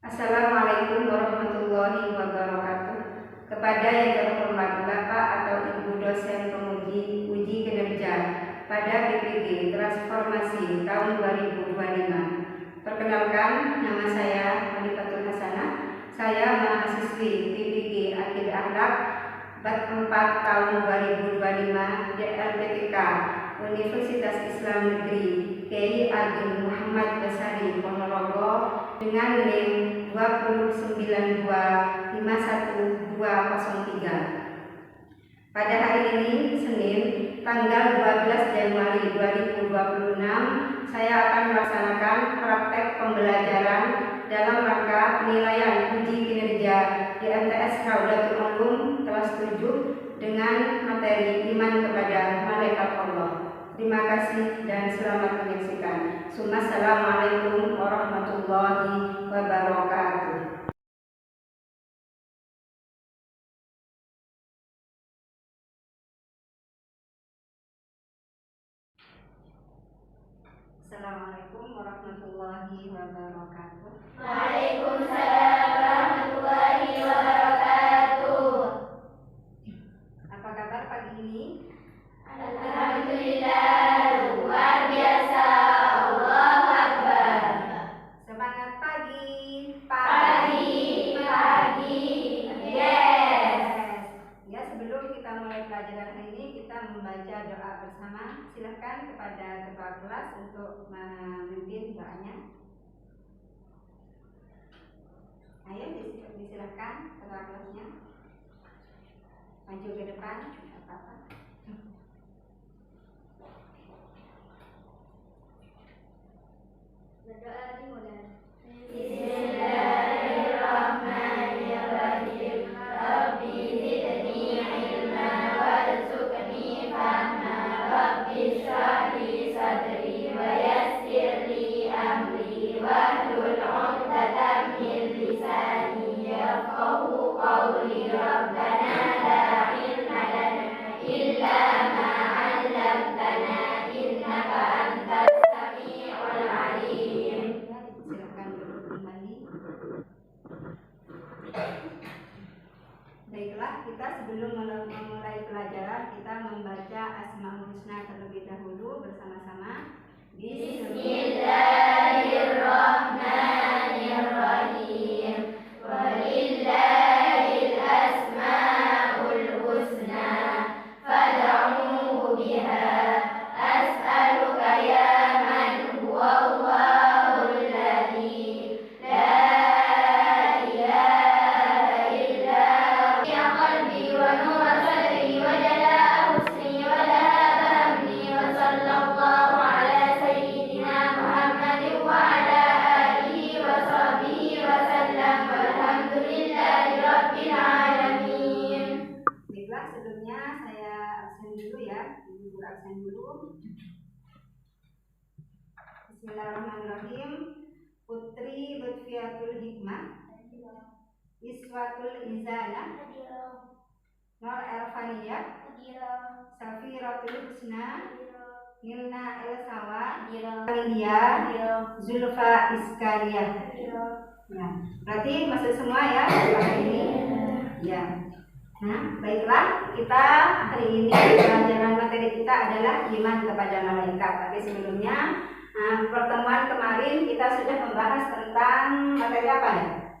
Assalamualaikum warahmatullahi wabarakatuh. Kepada yang terhormat Bapak atau Ibu dosen penguji uji kinerja pada BPG Transformasi tahun 2025. Perkenalkan, nama saya Hanifatul Hasanah. Saya mahasiswi BPG Akidah Akhlak Bat 4 tahun 2025 DLPTK Universitas Islam Negeri Kiai Ageng Muhammad Basari Ponorogo dengan NIM 209251203. Pada hari ini, Senin, tanggal 12 Januari 2026, saya akan melaksanakan praktek pembelajaran dalam rangka penilaian uji kinerja di MTS Raudatul Ulum kelas 7 dengan materi iman kepada malaikat Allah. Terima kasih dan selamat menyaksikan. Assalamualaikum warahmatullahi wabarakatuh. Assalamualaikum warahmatullahi wabarakatuh. Waalaikumsalam warahmatullahi wabarakatuh. Apa kabar pagi ini? Alhamdulillah, luar biasa. Allahu Akbar. Semangat pagi. Pagi. Yes. Ya, sebelum kita mulai pelajaran hari ini, kita membaca doa bersama. Silakan kepada ketua kelas untuk memimpin doanya. Ayo disilakan ketua kelasnya. Maju ke depan, apa-apa. Berdoa dimulai. Bismillahirrahmanirrahim. Rabbi zidni ilma warzuqni fahma. Rabbi shrah li sadri wa yassir li amri wahlul 'uqdatam min lisani yafqahu qawli. Rabbana la ilma lana illa ma 'allamtana innaka antas sami'ul 'alim. Silakan duduk kembali. Baiklah, kita sebelum memulai pelajaran, kita membaca Asmaul Husna terlebih dahulu bersama-sama. Bismillahirrahmanirrahim. Walillahil asmaul husna fad'uhu biha. As'aluka ya man huwa Allahul ladzi la ilaha illa huwa ya qalbi wa nur sadri wa jalaa husni wa dhahaba hammi wa sallallahu ala sayyidina Muhammadin wa ala alihi wa sahbihi wa sallam walhamdulillahi rabbil alamin. Baiklah, sebelumnya saya absen dulu ya. Ibu absen dulu. Bismillahirrahmanirrahim. Putri Lutfiatul Hikmah, Iswatul Izana, Nur Erfaniyah, Safiratul Husna, Nilna Elsawa, India, Zulfa Iskariyah. Nah, berarti masuk semua ya hari ini. Ya. Nah, baiklah, kita hari ini pelajaran materi kita adalah iman kepada malaikat. Tapi sebelumnya, pertemuan kemarin kita sudah membahas tentang materi apa ya?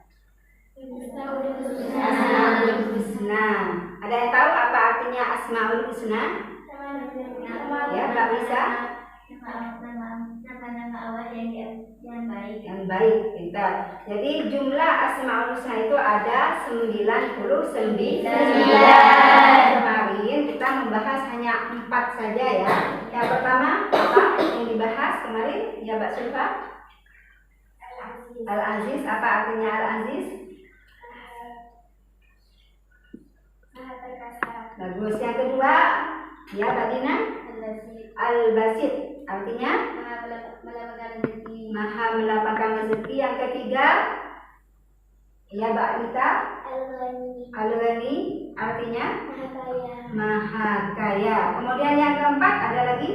Asmaul Husna. Ada yang tahu apa artinya Asmaul Husna? Ya, Mbak Bisa? Nama-nama Allah yang baik. Yang baik, pintar. Jadi jumlah Asmaul Husna itu ada 99. Kemarin kita membahas hanya 4 saja ya. Yang pertama apa yang dibahas kemarin? Ya, Mbak Sulfa? Al-Aziz. Apa artinya Al-Aziz? Maha perkasa. Bagus. Yang kedua, ya Mbak Dina? Al-Basit. Artinya Melapangkan rezeki. Maha melapangkan rezeki. Yang ketiga, ya Mbak Anita? Al-Ghani. Artinya Maha kaya. Maha kaya. Kemudian yang keempat ada lagi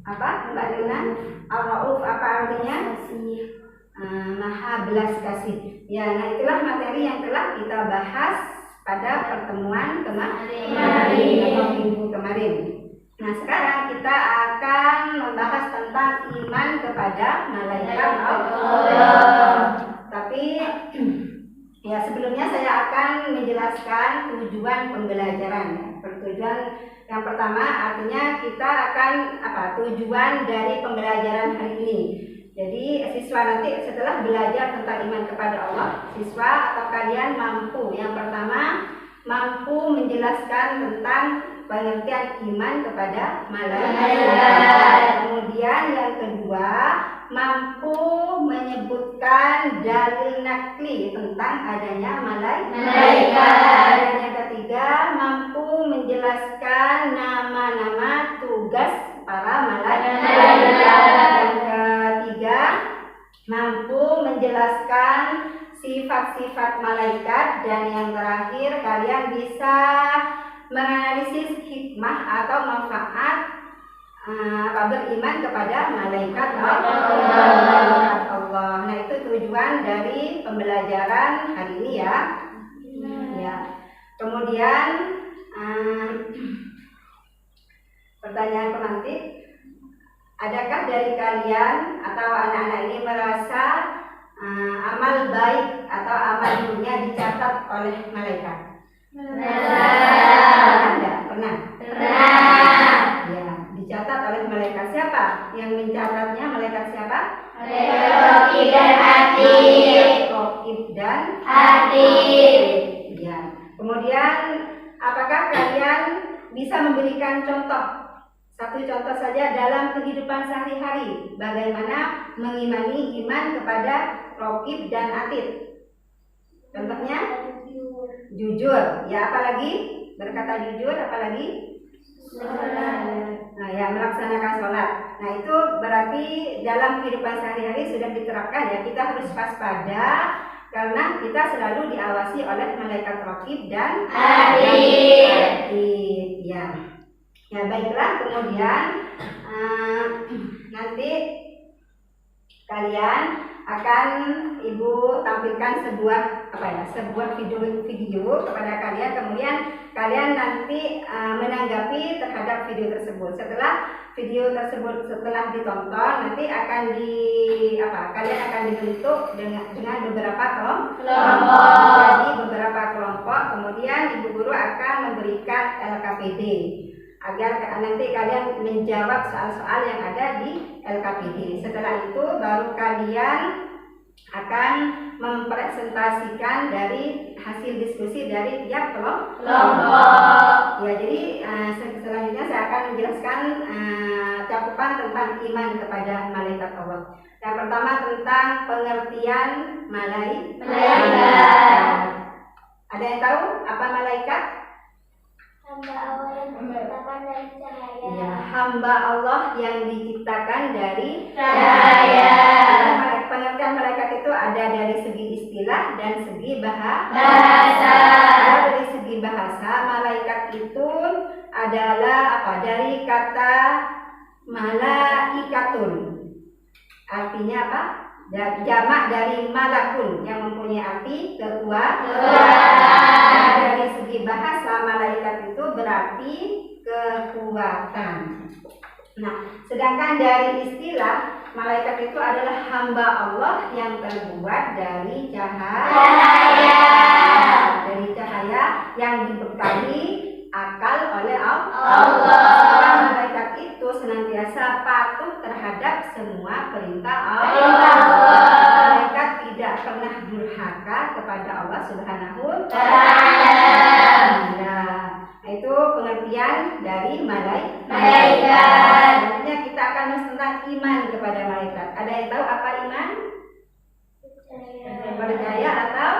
apa Mbak Dina? Al-Rauf. Apa artinya? Maha belas kasih. Ya, nah itulah materi yang telah kita bahas pada pertemuan kemarin atau minggu kemarin. Nah, sekarang kita akan membahas tentang iman kepada malaikat Allah. Tapi ya sebelumnya saya akan menjelaskan tujuan pembelajaran. Tujuan yang pertama artinya kita akan tujuan dari pembelajaran hari ini. Jadi siswa nanti setelah belajar tentang iman kepada Allah, siswa atau kalian mampu yang pertama mampu menjelaskan tentang pengertian iman kepada malaikat. Kemudian yang kedua mampu menyebutkan dalil nakli tentang adanya malaikat. Dan yang ketiga mampu menjelaskan nama-nama tugas para malaikat. Mampu menjelaskan sifat-sifat malaikat. Dan yang terakhir kalian bisa menganalisis hikmah atau manfaat beriman kepada malaikat Allah. Nah itu tujuan dari pembelajaran hari ini ya. Kemudian pertanyaan penanti. Adakah dari kalian atau anak-anak ini merasa amal baik atau amal dunia dicatat oleh malaikat? Pernah? Ya, dicatat oleh malaikat. Siapa yang mencatatnya? Malaikat siapa? Raqib dan Atid. Raqib dan Atid. Ya. Kemudian apakah kalian bisa memberikan contoh? Satu contoh saja dalam kehidupan sehari-hari, bagaimana mengimani iman kepada Raqib dan Atid. Contohnya jujur, ya apalagi berkata jujur, apalagi melaksanakan sholat. Nah itu berarti dalam kehidupan sehari-hari sudah diterapkan ya. Kita harus waspada karena kita selalu diawasi oleh malaikat Raqib dan Atid. Ya baiklah, kemudian nanti kalian akan ibu tampilkan sebuah video kepada kalian. Kemudian kalian nanti menanggapi terhadap video tersebut. Setelah video tersebut ditonton, nanti akan kalian akan dibentuk dengan beberapa kelompok. Jadi beberapa kelompok. Kemudian ibu guru akan memberikan LKPD agar nanti kalian menjawab soal-soal yang ada di LKPD. Setelah itu baru kalian akan mempresentasikan dari hasil diskusi dari tiap kelompok. Ya, jadi selanjutnya saya akan menjelaskan cakupan tentang iman kepada malaikat Allah. Yang pertama tentang pengertian malaikat. Ada yang tahu apa malaikat? Hamba Allah yang diciptakan dari cahaya. Ya, hamba Allah yang diciptakan dari Cahaya. Pengertian malaikat itu ada dari segi istilah dan segi bahasa. Dari segi bahasa, malaikat itu adalah dari kata malaikatun. Artinya apa? Jamak dari malakun yang mempunyai arti kekuatan. Dari segi bahasa, malaikat itu berarti kekuatan. Nah, sedangkan dari istilah, malaikat itu adalah hamba Allah yang terbuat dari cahaya. Dari cahaya yang dibekali akal oleh Allah. Malaikat itu senantiasa patuh terhadap semua perintah Allah. Malaikat tidak pernah durhaka kepada Allah Subhanahu wa Ta'ala. Nah, itu pengertian dari malaikat. Selanjutnya kita akan bahas tentang iman kepada malaikat. Ada yang tahu apa iman? Percaya atau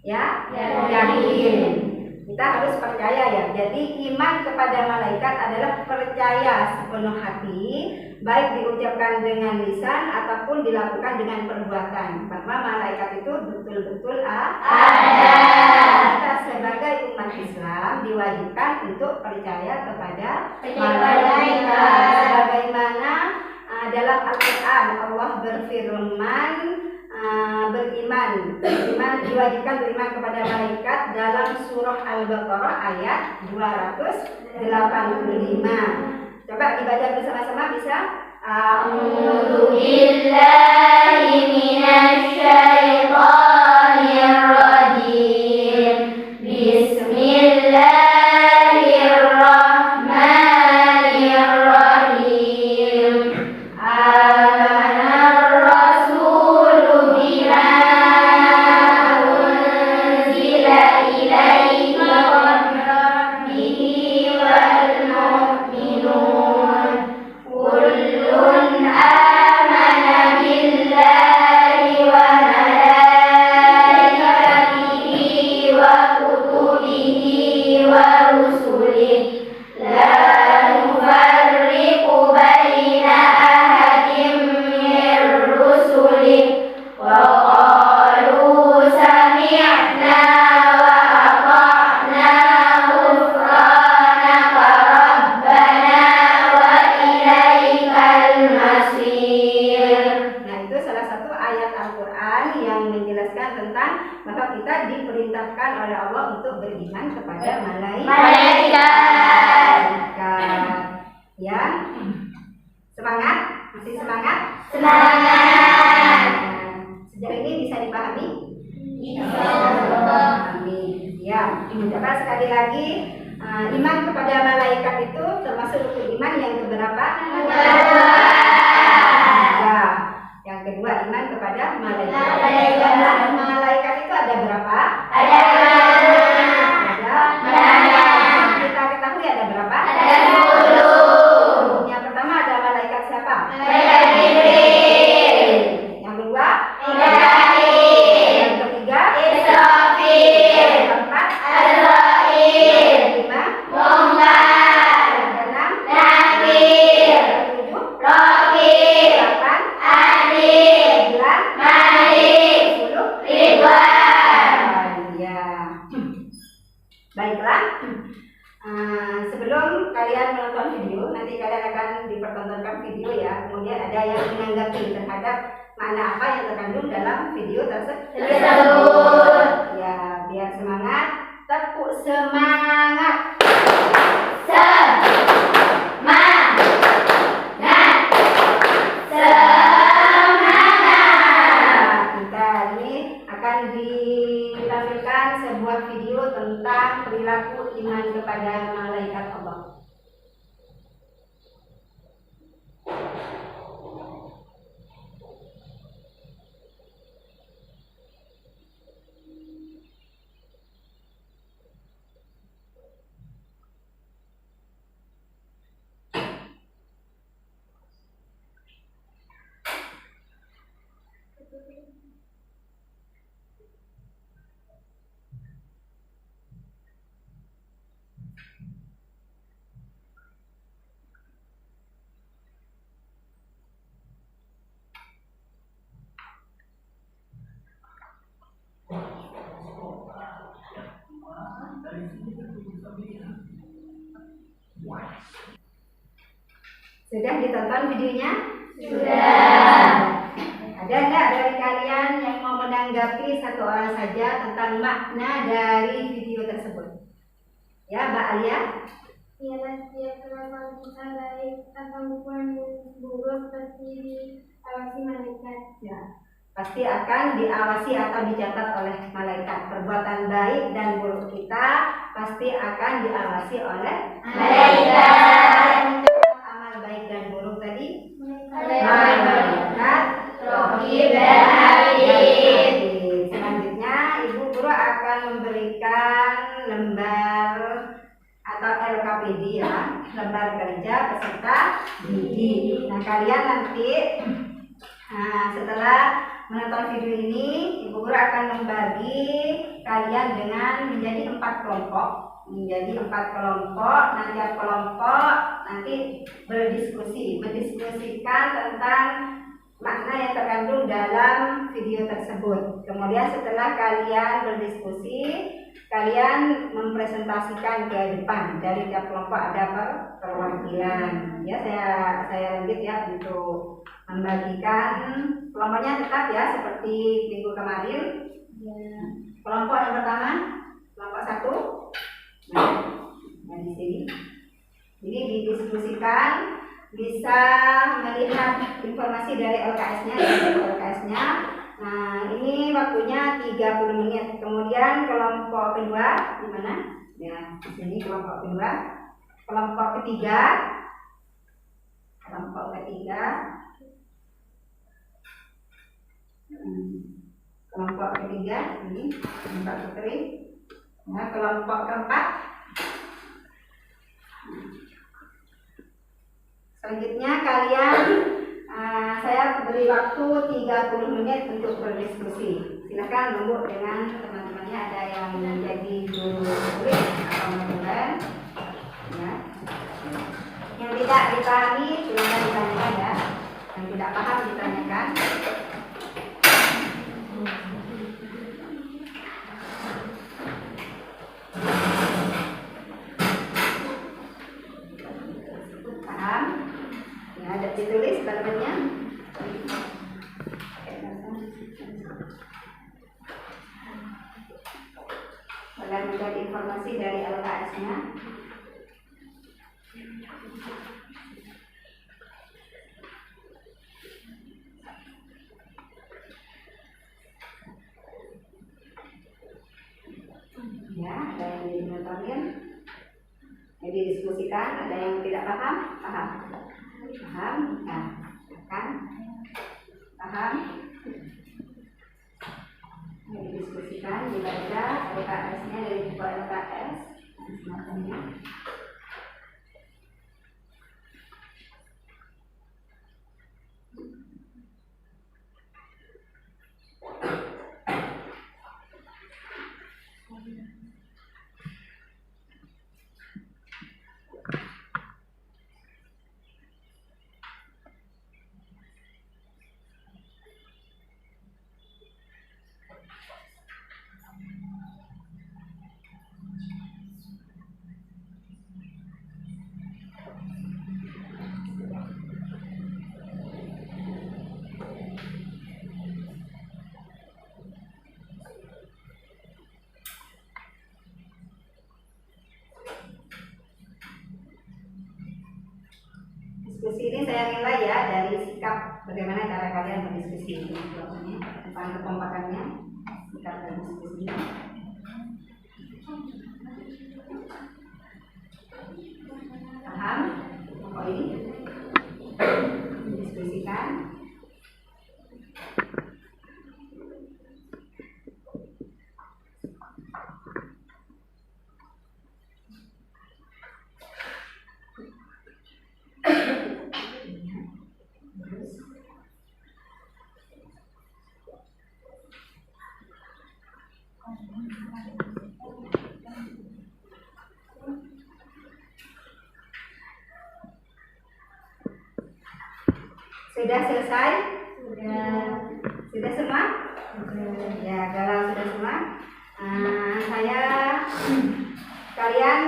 yakin. Kita harus percaya ya. Jadi iman kepada malaikat adalah percaya sepenuh hati, baik diucapkan dengan lisan ataupun dilakukan dengan perbuatan. Bahwa malaikat itu betul-betul ada. Kita sebagai umat Islam diwajibkan untuk percaya kepada malaikat. Sebagaimana dalam Al-Quran Allah berfirman, diwajibkan beriman kepada malaikat dalam surah Al-Baqarah ayat 285. Coba dibaca bersama-sama bisa? A'udzu billahi minasy syaithanir rajim. Bismillahirrahmanirrahim. Amanar rasulu bima unzila ilaihi min rabbihi wal mu'minun kullun amana billahi wa malaikatihi wa kutubihi wa rusulihi la nufarriqu baina ahadin min rusulihi wa qalu sami'na wa ata'na ghufranaka rabbana wa ilaikal masir. Nah, itu salah satu ayat Al-Quran yang menjelaskan tentang bahwa kita diperintahkan oleh Allah untuk beriman kepada Malaikat. Ya, semangat, masih semangat. Semangat. Sejauh ini bisa dipahami? Insyaallah. Amin. Ya, coba sekali lagi, iman kepada malaikat itu termasuk rukun iman yang keberapa? Ya, yang kedua iman kepada malaikat. Malaikat itu ada berapa? Ada Kita ketahui ada berapa? 10. Yang pertama ada malaikat siapa? Malaikat Jibril. Yang kedua? Mikail. Yang ketiga? Israfil. Yang keempat? Azrail. Yang kelima? Munkar. Yang keenam? Nakir. Yang ketujuh? Raqib. Delapan? Adil. Sembilan? Malik. 10? Ridwan. Ya. Baiklah. Sebelum kalian menonton video, nanti kalian akan dipertontonkan video ya. Kemudian ada yang menanggapi terhadap makna apa yang terkandung dalam video tersebut. Ya, biar semangat, tepuk semangat. Semangat. Kita ini akan ditampilkan sebuah video tentang perilaku iman kepada malaikat Allah. Sudah ditonton videonya? Sudah. Ada nggak dari kalian yang mau menanggapi satu orang saja tentang makna dari video tersebut? Ya, Mbak Alia? Ialah setiap kelakuan kita baik ataupun buruk pasti diawasi malaikat. Ya, pasti akan diawasi atau dicatat oleh malaikat. Perbuatan baik dan buruk kita pasti akan diawasi oleh Malaikat. Amal baik dan buruk tadi Malaikat. Raqib dan Atid. Selanjutnya Ibu Guru akan memberikan lembar atau LKPD ya, lembar kerja peserta didik. Nah, kalian nanti setelah menonton video ini, Ibu Guru akan membagi kalian dengan menjadi 4 kelompok. Nah, tiap kelompok nanti mendiskusikan tentang makna yang terkandung dalam video tersebut. Kemudian setelah kalian berdiskusi, kalian mempresentasikan ke depan. Dari tiap kelompok ada perwakilan. Ya, saya lanjut ya untuk membagikan kelompoknya tetap ya seperti minggu kemarin. Ya. Kelompok yang pertama, kelompok 1. Nah di sini. Ini didiskusikan, bisa melihat informasi dari LKS-nya. Nah, ini waktunya 30 menit. Kemudian kelompok kedua di mana? Ya, di sini kelompok kedua. Kelompok ketiga. Kelompok ketiga ini Mbak Putri. Nah, kelompok keempat. Selanjutnya kalian saya beri waktu 30 menit untuk berdiskusi. Silakan nunggu dengan teman-temannya, ada yang menjadi guru tulis atau mentoran. Ya. Yang tidak dipahami silakan ditanyakan ya. Yang tidak paham ditanyakan. Paham? Ya, ada ditulis kalimatnya. Kalian mencari informasi dari LKS-nya. Ya, ada yang dimentorin, yang didiskusikan, ada yang tidak paham, paham, nah, kan, paham, yang didiskusikan, dibaca LKS-nya dari buku LKS, semacamnya. Diskusi ini saya nilai ya dari sikap bagaimana cara kalian berdiskusi, tentang kekompakannya, sikap berdiskusinya. Paham? Pokok ini didiskusikan. Sudah selesai? Sudah semua? Ya, kalau sudah semua, kalian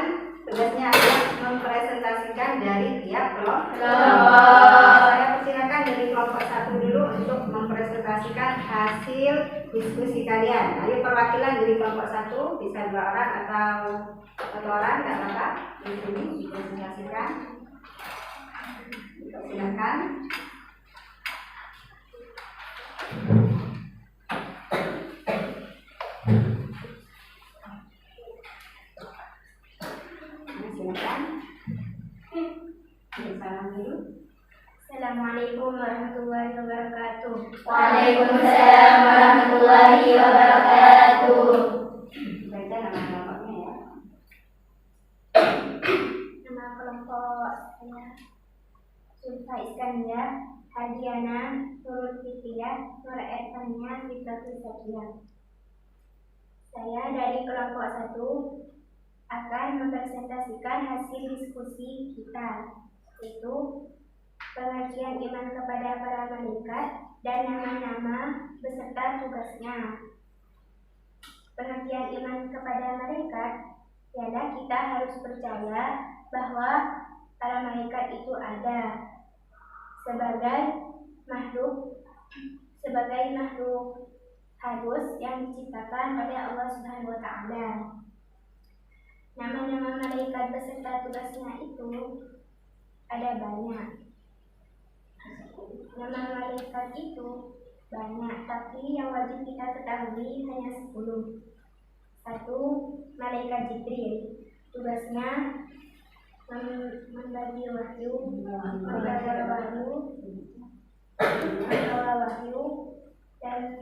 tugasnya adalah mempresentasikan dari tiap kelompok. Saya persilakan dari kelompok 1 dulu untuk mempresentasikan hasil diskusi kalian. Ayo perwakilan dari kelompok 1, bisa 2 orang atau 1 orang, tidak apa-apa. Di sini dipresentasikan. Silakan. Assalamualaikum warahmatullahi wabarakatuh. Waalaikumsalam warahmatullahi wabarakatuh. Baca nama kelompoknya ya. Nama kelompok saya Zulfa Iskandar, Hadiana, Nurul Fitriyah, Nur Erfania, Fitratul Sakiyah. Saya dari kelompok 1 akan mempresentasikan hasil diskusi kita, yaitu pengajian iman kepada para malaikat dan nama-nama beserta tugasnya. Pengertian iman kepada malaikat ialah kita harus percaya bahwa para malaikat itu ada sebagai makhluk halus yang diciptakan oleh Allah Subhanahu wa taala. Nama-nama malaikat beserta tugasnya itu ada banyak. Nama malaikat itu banyak, tapi yang wajib kita ketahui hanya 10. 1. Malaikat Jibril. Tugasnya membagi wahyu, membawa wahyu dan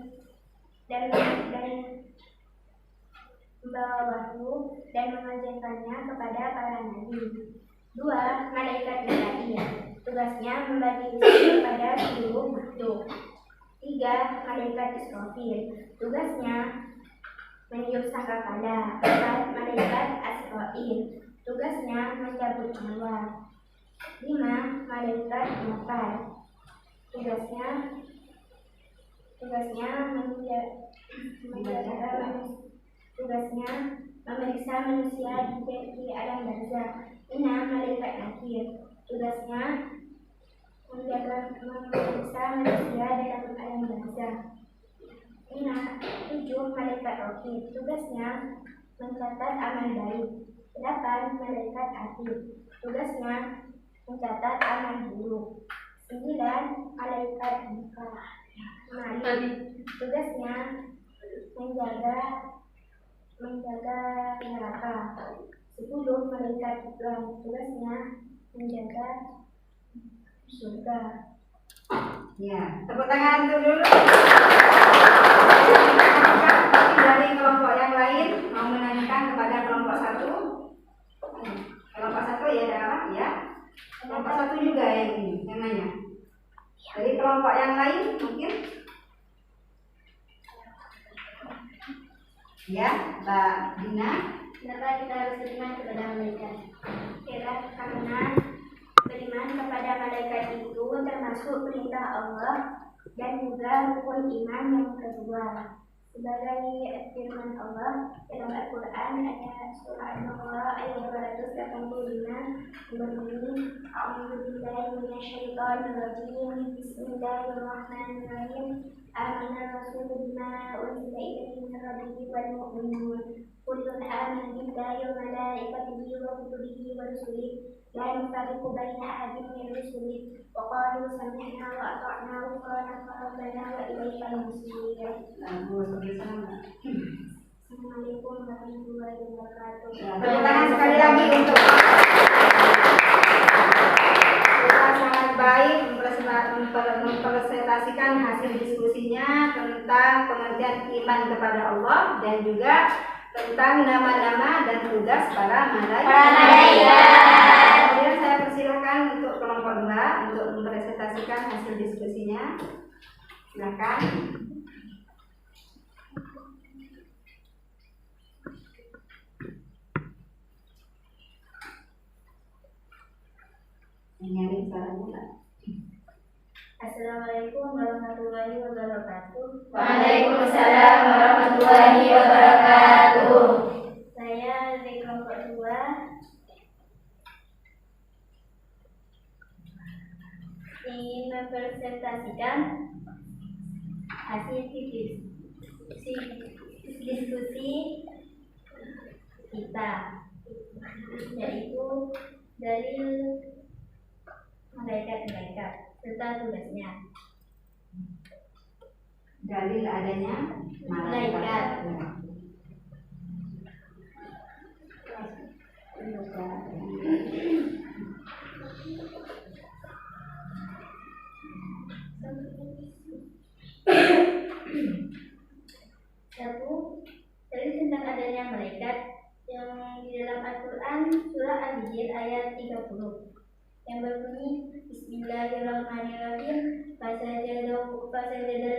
membawa wahyu dan mengajarkannya kepada para nabi. 2. Malaikat Mikail. Tugasnya membagi rezeki kepada seluruh makhluk. 3. Malaikat Israfil. Tugasnya meniup sangkakala. 4. Malaikat Asrail. Tugasnya mencabut nyawa. 5. Malaikat Munkar. Tugasnya memeriksa manusia di alam barzakh. 6. Malaikat Nakir. Tugasnya memeriksa manusia dalam alam barzakh. 7. Malaikat Raqib. Tugasnya mencatat amal baik. 8. Malaikat Atid. Tugasnya mencatat amal buruk. 9. Malaikat Malik. Tugasnya menjaga neraka. 10. Malaikat Ridwan. Tugasnya menjaga surga. Ya, tepuk tangan untuk dulu. Dari kelompok yang lain mau menanyakan kepada kelompok 1. Kelompok 1 ya ada apa? Ya. Kelompok 1 juga yang nanya. Dari kelompok yang lain mungkin? Ya, Mbak Dina. Kenapa kita harus beriman kepada malaikat? Karena beriman kepada malaikat itu termasuk perintah Allah dan juga rukun iman yang kedua. Sebagai firman Allah dalam Al-Quran ayat surah Al-Baqarah ayat 285 berbunyi A'udzubillahi minasyaitonir rajim. Bismillahirrahmanirrahim. Amana rasulu bima unzila ilaihi min rabbihi wal mu'minun. Kullun amana billahi wa malaikatihi wa kutubihi wa rusulihi la nufarriqu baina ahadin min rusulihi wa qalu sami'na wa ata'na ghufranaka rabbana wa ilaikal masir. Assalamualaikum warahmatullahi wabarakatuh. Tepuk tangan sekali lagi untuk kita sangat baik mempresentasikan hasil diskusinya tentang pengertian iman kepada Allah dan juga tentang nama-nama dan tugas para malaikat. Kemudian saya persilakan untuk kelompok 2 untuk mempresentasikan hasil diskusinya. Silakan. Assalamualaikum warahmatullahi wabarakatuh. Waalaikumsalam warahmatullahi wabarakatuh. Saya dari kelompok 2 ingin mempresentasikan hasil diskusi kita, yaitu dalil malaikat serta tugasnya. Dalil adanya malaikat. Satu, dalil tentang adanya malaikat yang di dalam Al-Quran surah Al-Hijr ayat 30 yang berbunyi Bismillahirrahmanirrahim fasajadal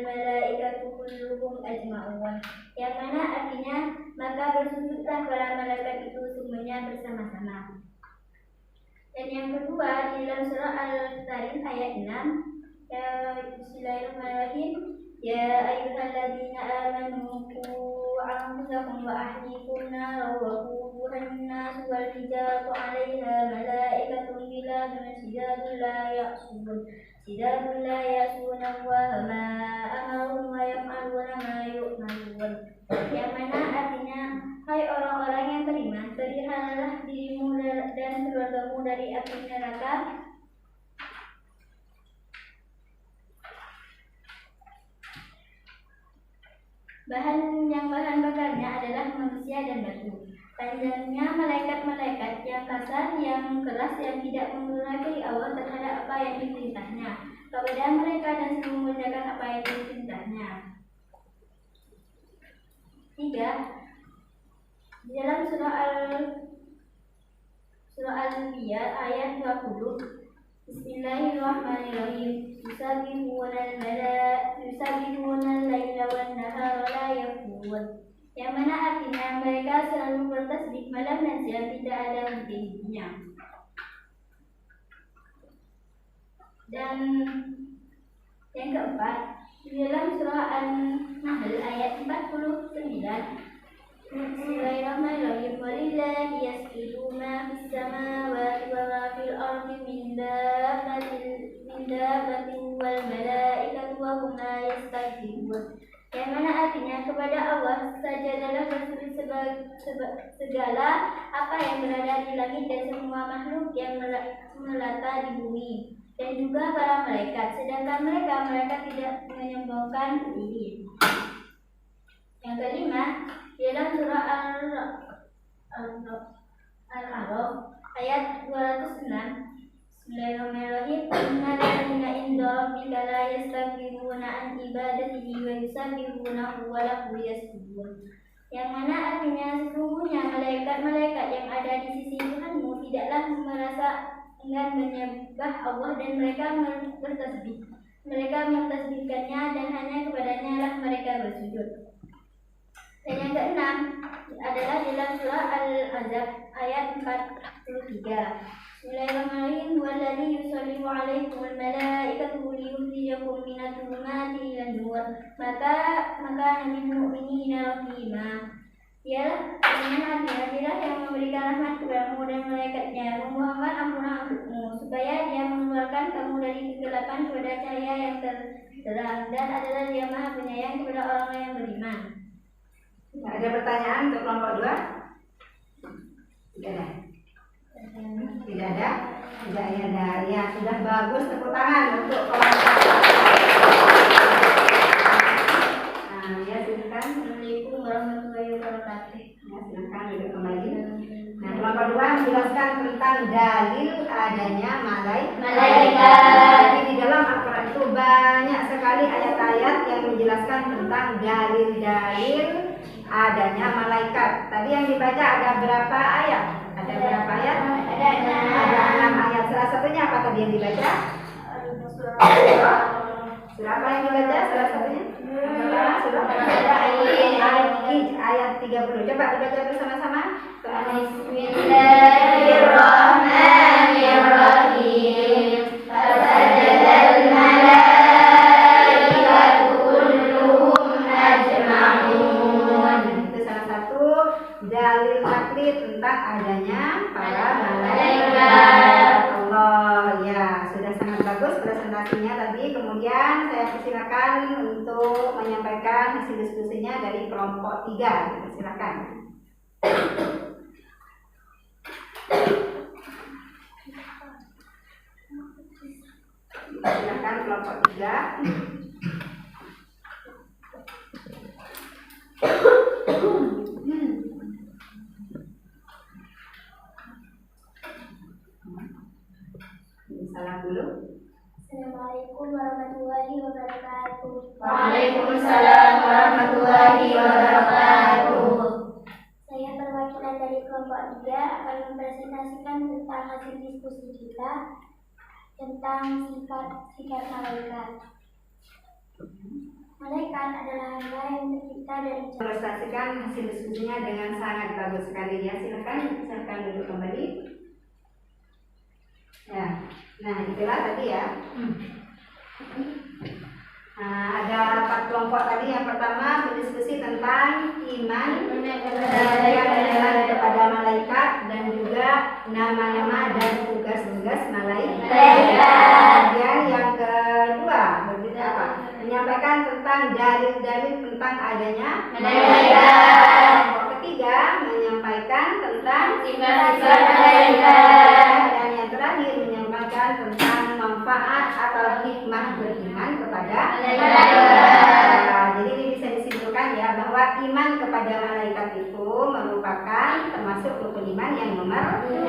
malaikatu kulluhum ajma'un, yang mana artinya maka bersujudlah para malaikat itu semuanya bersama-sama. Dan yang kedua di dalam surah Al-Tarim ayat 6 Bismillahirrahmanirrahim يا أيها الذين آمنوا قوا أنفسكم وأهليكم نارا وقودها الناس والحجارة عليها ملائكة غلاظ شداد لا يعصون الله ما أمرهم ويفعلون ما يؤمرون. Yang mana artinya, hai orang-orang yang beriman, peliharalah dirimu dan keluargamu dari api neraka. Bahan bakarnya adalah manusia dan batu. Panjangnya malaikat-malaikat yang kasar, yang keras, yang tidak menghargai Allah terhadap apa yang diperintahnya kepada mereka dan selalu mengerjakan apa yang diperintahnya. 3. Di dalam surah Al-Anbiya ayat 20, Bismillahirrahmanirrahim. Yusabbihuna al-laila wan nahara la yafturun. Yang mana artinya mereka selalu bertasbih malam dan siang, tidak ada henti-hentinya. Dan yang keempat, di dalam surah An-Nahl ayat 49, Bismillahirrahmanirrahim. Walillahi yasjudu ma fis samawati wa ma fil ardi min dabbatin wal malaikatu wa hum la yastakbirun. Yang mana artinya kepada Allah sajadalah bersujud segala apa yang berada di langit dan semua makhluk yang melata di bumi, dan juga para malaikat, sedangkan mereka tidak menyombongkan diri. Yang kelima, di dalam surah Al-A'raf ayat 206, Bismillahirrahmanirrahim. Innalladzina inda rabbika la yastakbiruna an ibadatihi wa yusabbihunahu wa lahu yasjudun. Yang mana artinya sesungguhnya malaikat-malaikat yang ada di sisi Tuhanmu tidaklah merasa enggan menyembah Allah, dan mereka bertasbih. Mereka mentasbihkannya dan hanya kepadanya lah mereka bersujud. Dan yang keenam adalah dalam surah Al-Ahzab ayat 43. Bismillahirrahmanirrahim. Walladzi yusallimu 'alaikum al-malaikatu liyukhrijakum minadh dhulumati ilan nur. Maka nabi mu'minina rahimah. Ialah dengan hadirat yang memberikan rahmat kepadamu dan malaikatnya, memohonkan ampunan untukmu, supaya dia mengeluarkan kamu dari kegelapan kepada cahaya yang terang, dan adalah dia maha penyayang kepada orang yang beriman. Ada pertanyaan untuk kelompok 2? Tidak ada. Tidak ada? Tidak ada. Ya, sudah bagus, tepuk tangan untuk kelompok. Nah, ya silakan. Assalamualaikum warahmatullahi wabarakatuh. Ya, silakan duduk kembali. Nah, kelompok 2 menjelaskan tentang dalil adanya malaikat. Jadi di dalam Al-Quran itu banyak sekali ayat-ayat yang menjelaskan tentang dalil-dalil adanya malaikat. Tadi yang dibaca ada berapa ayat? Ada berapa ayat? Ada 6 ayat. Salah satunya apa tadi yang dibaca? Surah apa yang dibaca? Salah satunya? Ayat 30. Coba dibaca bersama-sama. Bismillahirrahmanirrahim. Fasajadal malaikatu kulluhum ajma'un. Itu salah satu dalil nakli tentang adanya para malaikat. Allah. Ya, sudah sangat bagus presentasinya tadi. Kemudian saya persilakan untuk menyampaikan hasil diskusinya dari kelompok 3. Silakan. Silakan kelompok 3. Salam dulu. Assalamualaikum warahmatullahi wabarakatuh. Waalaikumsalam warahmatullahi wabarakatuh. Saya perwakilan dari kelompok 3 akan mempresentasikan tentang hasil diskusi kita tentang sifat malaikat. Malaikat adalah hamba yang tercipta dari Presentasikan hasil diskusinya dengan sangat bagus sekali ya. Silakan duduk kembali. Ya, nah itulah tadi ya. Nah, ada 4 kelompok tadi. Yang pertama berdiskusi tentang iman kepada malaikat dan juga nama-nama dan tugas-tugas malaikat. Kemudian yang kedua menyampaikan tentang dalil-dalil tentang adanya malaikat. Kelompok ketiga menyampaikan tentang sifat-sifat malaikat. Dan yang terakhir menyampaikan tentang manfaat atau hikmah beriman kepada malaikat. Jadi ini bisa disimpulkan ya bahwa iman kepada malaikat itu merupakan termasuk rukun iman yang nomor 2.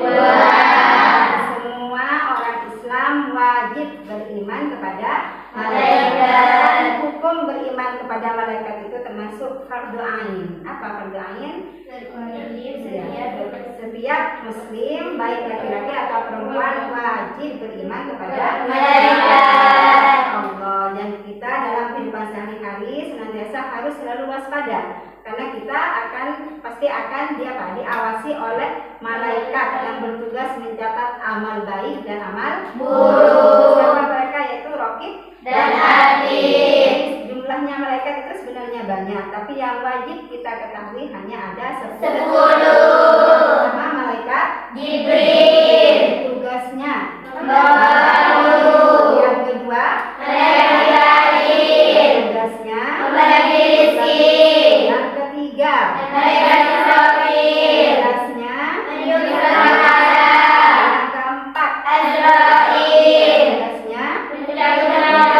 Semua orang Islam wajib beriman kepada malaikat. Hukum beriman kepada malaikat itu termasuk fardu ain. Apa fardu ain? Setiap muslim baik laki-laki atau perempuan wajib beriman kepada malaikat Allah. Dan kita dalam kehidupan sehari-hari senantiasa harus selalu waspada karena kita pasti akan diawasi oleh malaikat yang bertugas mencatat amal baik dan amal buruk. Siapa mereka? Yaitu Raqib Dan Atid. Jumlahnya malaikat itu sebenarnya banyak, tapi yang wajib kita ketahui hanya ada 10. 10. Pertama malaikat Jibril. tugasnya Membantu. Yang kedua Malaikat tugasnya membagi rezeki. Yang ketiga Malaikat Israfil tugasnya menyusun makanan. Yang keempat Azrail tugasnya mencabut nyawa.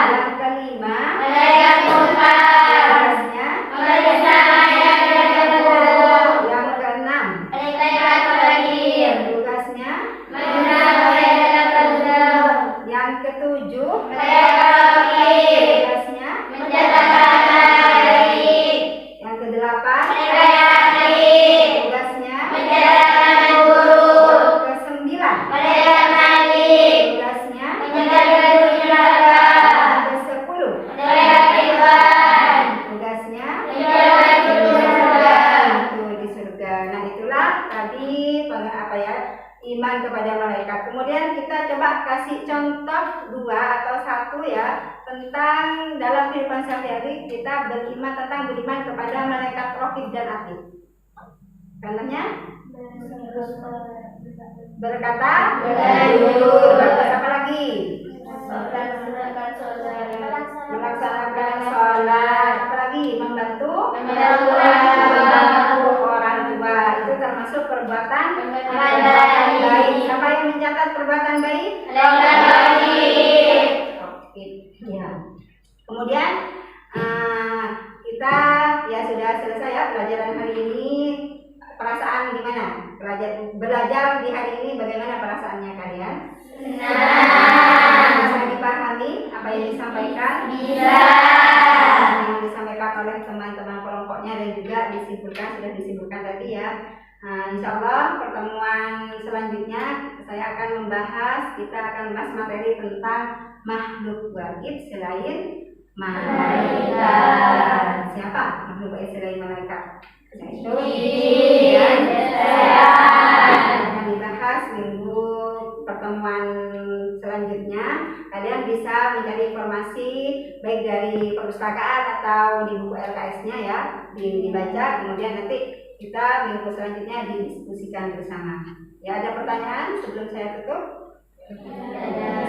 Yang kelima Malaikat Munkar tugasnya memeriksa mayat dan kubur. Yang keenam Malaikat Ibrahim tugasnya menyusun mayat dalam kubur. Yang ketujuh Malaikat Raqib tugasnya mencatat amal baik. Yang kedelapan Malaikat Atid tugasnya mencatat amal buruk. kesembilan Malaikat Malik tugasnya menjaga gedung neraka. ke-10 Malaikat Ridwan tugasnya menjaga pintu surga. itu di surga. Nah itulah tadi iman kepada malaikat. Kemudian kita coba kasih contoh 2 atau 1 ya tentang dalam kehidupan sehari-hari kita beriman kepada malaikat Raqib dan Atid. Contohnya berkata jujur. Terus apa lagi? Melaksanakan sholat. Apa lagi? Membantu orang tua. Itu termasuk perbuatan baik. Siapa yang mencatat perbuatan baik? Malaikat Raqib. Oke, ya. Kemudian kita ya sudah selesai ya pelajaran hari ini. Perasaan gimana? Belajar di hari ini bagaimana perasaannya kalian? Senang. Bisa dipahami apa yang disampaikan? Bisa. Yang disampaikan oleh teman-teman kelompoknya dan juga sudah disimpulkan tadi ya. Insya Allah pertemuan selanjutnya saya akan kita akan membahas materi tentang makhluk gaib selain malaikat. Siapa makhluk gaib selain malaikat? Yaitu Jin. akan dibahas minggu pertemuan selanjutnya. Kalian bisa mencari informasi baik dari perpustakaan atau di buku LKS-nya ya, dibaca. Kemudian nanti kita minggu selanjutnya didiskusikan bersama. Ya, ada pertanyaan sebelum saya tutup?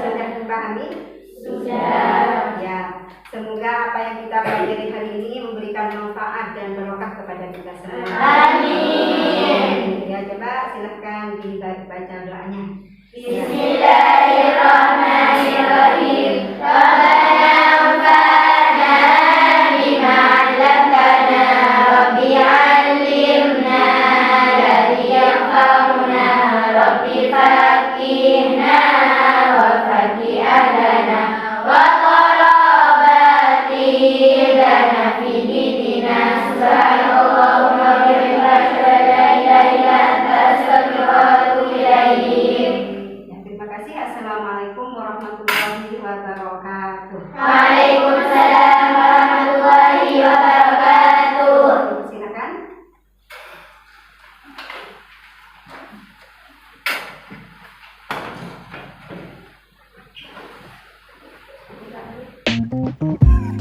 Sudah dipahami? Sudah. Ya, semoga apa yang kita pelajari hari ini memberikan manfaat dan berkah kepada kita semua. Amin. Ya, coba silahkan dibaca doanya. Bismillahirrahmanirrahim. Rabbana anfa'na bima 'allamtana. Rabbi 'allimna alladhi yanfa'una. Rabbi faqihna wa faqih ahlana wa qarabati lana fi dinina. Subhanallahumma wa bihamdihi asyhadu an la ilaha illa anta astaghfiruka wa atubu ilaik. Ya, terima kasih. Assalamualaikum warahmatullahi wabarakatuh. Waalaikumsalam warahmatullahi wabarakatuh. Silakan. Thank you. Assalamualaikum.